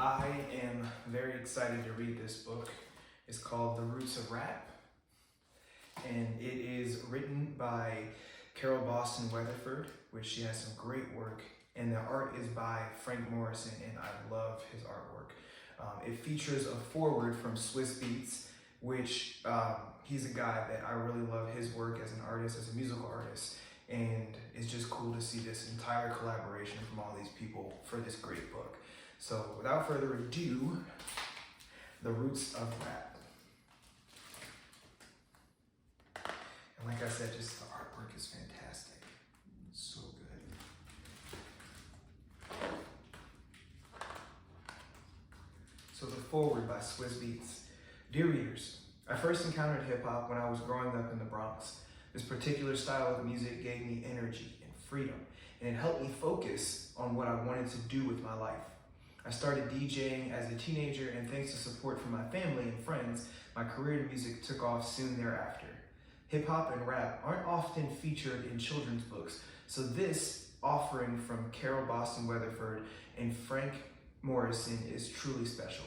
I am very excited to read this book. It's called The Roots of Rap, and it is written by Carol Boston Weatherford, which she has some great work, and the art is by Frank Morrison, and I love his artwork. It features a foreword from Swizz Beatz, which he's a guy that I really love his work as an artist, as a musical artist, and it's just cool to see this entire collaboration from all these people for this great book. So without further ado, The Roots of Rap. And like I said, just the artwork is fantastic. It's so good. So the foreword by Swizz Beatz. Dear readers, I first encountered hip hop when I was growing up in the Bronx. This particular style of music gave me energy and freedom, and it helped me focus on what I wanted to do with my life. I started DJing as a teenager, and thanks to support from my family and friends, my career in music took off soon thereafter. Hip hop and rap aren't often featured in children's books, so this offering from Carol Boston Weatherford and Frank Morrison is truly special.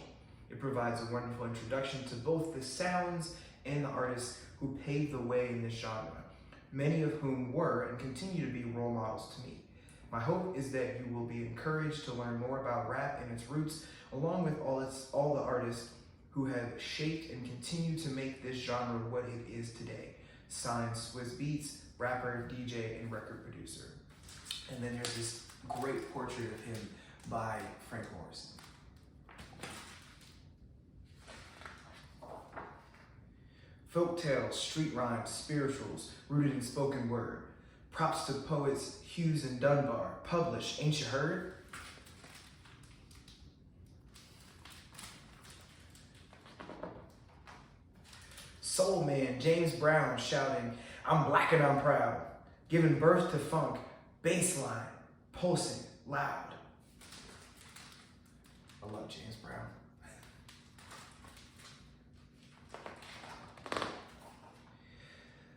It provides a wonderful introduction to both the sounds and the artists who paved the way in this genre, many of whom were and continue to be role models to me. My hope is that you will be encouraged to learn more about rap and its roots, along with all the artists who have shaped and continue to make this genre what it is today. Signed, Swizz Beatz, rapper, DJ, and record producer. And then there's this great portrait of him by Frank Morrison. Folk tales, street rhymes, spirituals, rooted in spoken word. Props to poets Hughes and Dunbar, published, ain't you heard? Soul man James Brown shouting, I'm black and I'm proud, giving birth to funk, bass line, pulsing, loud. I love James Brown.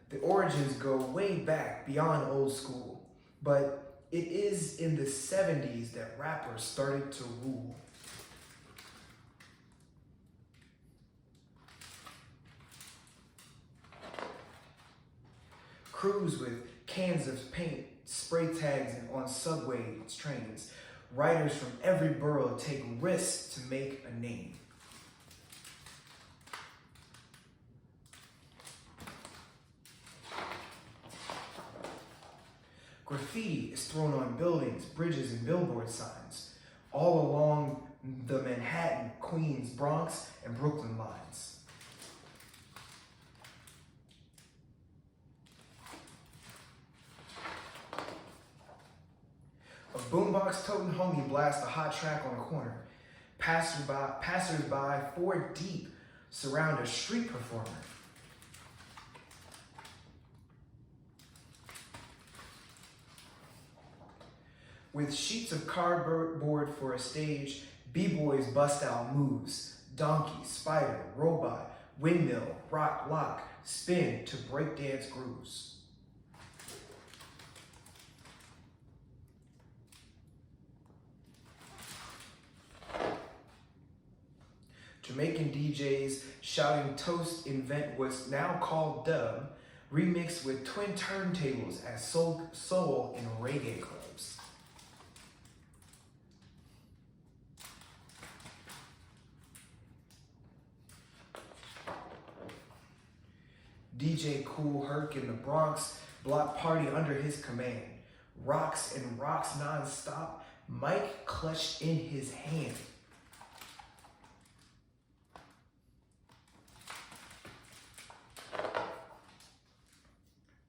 The origins go way back beyond old school, but it is in the 70s that rappers started to rule. Crews with cans of paint, spray tags on subway trains. Writers from every borough take risks to make a name. Graffiti is thrown on buildings, bridges, and billboard signs, all along the Manhattan, Queens, Bronx, and Brooklyn lines. A boombox toting homie blasts a hot track on a corner. Passers-by 4 deep surround a street performer. With sheets of cardboard for a stage, b-boys bust out moves. Donkey, spider, robot, windmill, rock, lock, spin to breakdance grooves. Jamaican DJs shouting toast invent what's now called dub, remixed with twin turntables as soul and reggae clubs. DJ Kool Herc in the Bronx block party under his command. Rocks and rocks non-stop, mic clutched in his hand.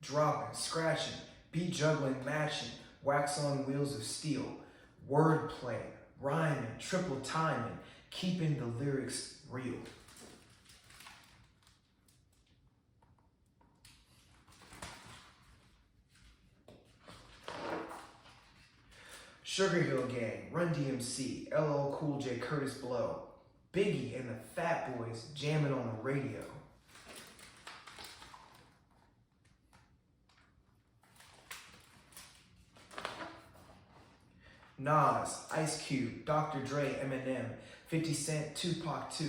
Dropping, scratching, beat juggling, matching, wax on wheels of steel. Wordplay, rhyming, triple timing, keeping the lyrics real. Sugar Hill Gang, Run DMC, LL Cool J, Curtis Blow, Biggie and the Fat Boys jamming on the radio. Nas, Ice Cube, Dr. Dre, Eminem, 50 Cent, Tupac 2,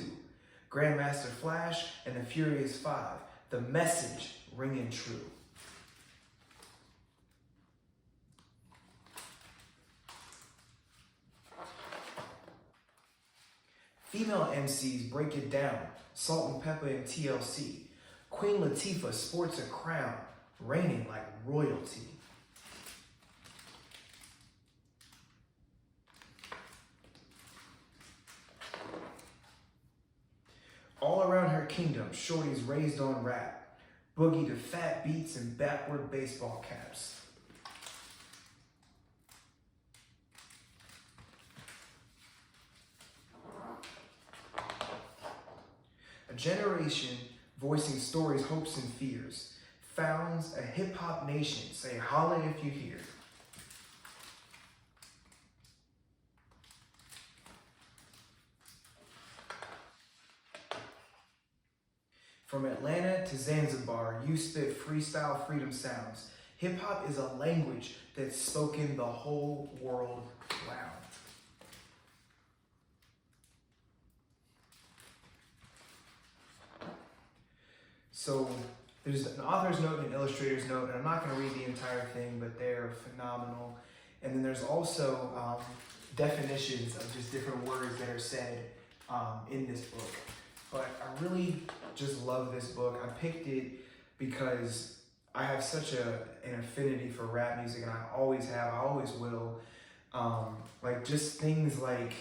Grandmaster Flash, and the Furious Five. The message ringing true. Female MCs break it down. Salt and Pepper and TLC. Queen Latifah sports a crown, reigning like royalty. All around her kingdom, shorties raised on rap. Boogie to fat beats and backward baseball caps. A generation voicing stories, hopes, and fears. Founds a hip-hop nation. Say holla if you hear. From Atlanta to Zanzibar, you spit freestyle freedom sounds. Hip-hop is a language that's spoken the whole world round. So there's an author's note and an illustrator's note, and I'm not going to read the entire thing, but they're phenomenal. And then there's also definitions of just different words that are said in this book. But I really just love this book. I picked it because I have such an affinity for rap music, and I always have, I always will. Like just things like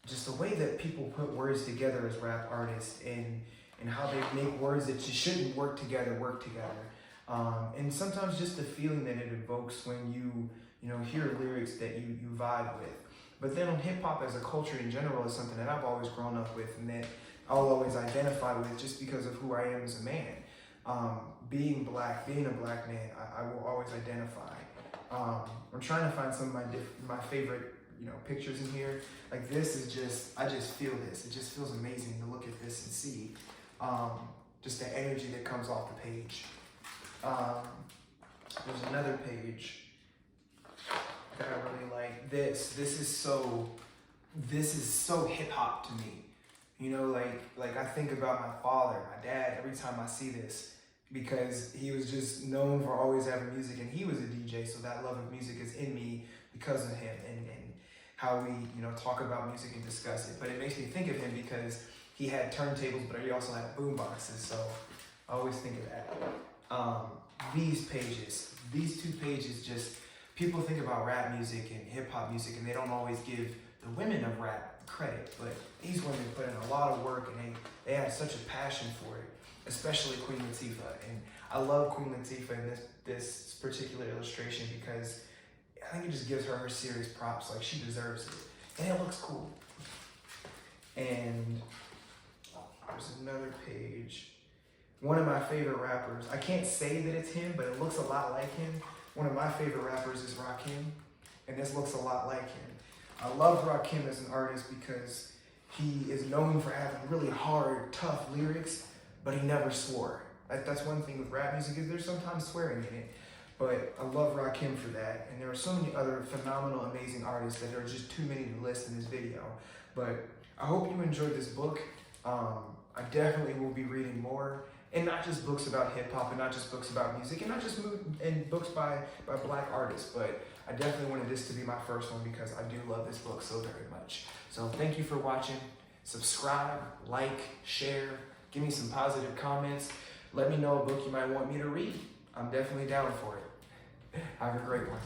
just the way that people put words together as rap artists, and how they make words that you shouldn't work together. And sometimes just the feeling that it evokes when you know, hear lyrics that you vibe with. But then on hip hop as a culture in general is something that I've always grown up with, and that I'll always identify with just because of who I am as a man. Being black, being a black man, I will always identify. I'm trying to find some of my favorite, you know, pictures in here. Like this is just, I just feel this. It just feels amazing to look at this and see just the energy that comes off the page. There's another page that I really like. This is so hip hop to me. You know, like I think about my father, my dad, every time I see this, because he was just known for always having music, and he was a DJ, so that love of music is in me because of him, and how we, you know, talk about music and discuss it. But it makes me think of him because he had turntables, but he also had boom boxes, so I always think of that. These pages, these two pages, just people think about rap music and hip hop music, and they don't always give the women of rap credit, but these women put in a lot of work, and they have such a passion for it, especially Queen Latifah. And I love Queen Latifah in this particular illustration because I think it just gives her serious props. Like, she deserves it, and it looks cool. And there's another page. One of my favorite rappers, I can't say that it's him, but it looks a lot like him. One of my favorite rappers is Rakim, and this looks a lot like him. I love Rakim as an artist because he is known for having really hard, tough lyrics, but he never swore. That's one thing with rap music, is there's sometimes swearing in it. But I love Rakim for that. And there are so many other phenomenal, amazing artists that are just too many to list in this video. But I hope you enjoyed this book. I definitely will be reading more. And not just books about hip hop, and not just books about music, and not just books by black artists, but I definitely wanted this to be my first one because I do love this book so very much. So thank you for watching. Subscribe, like, share, give me some positive comments. Let me know a book you might want me to read. I'm definitely down for it. Have a great one.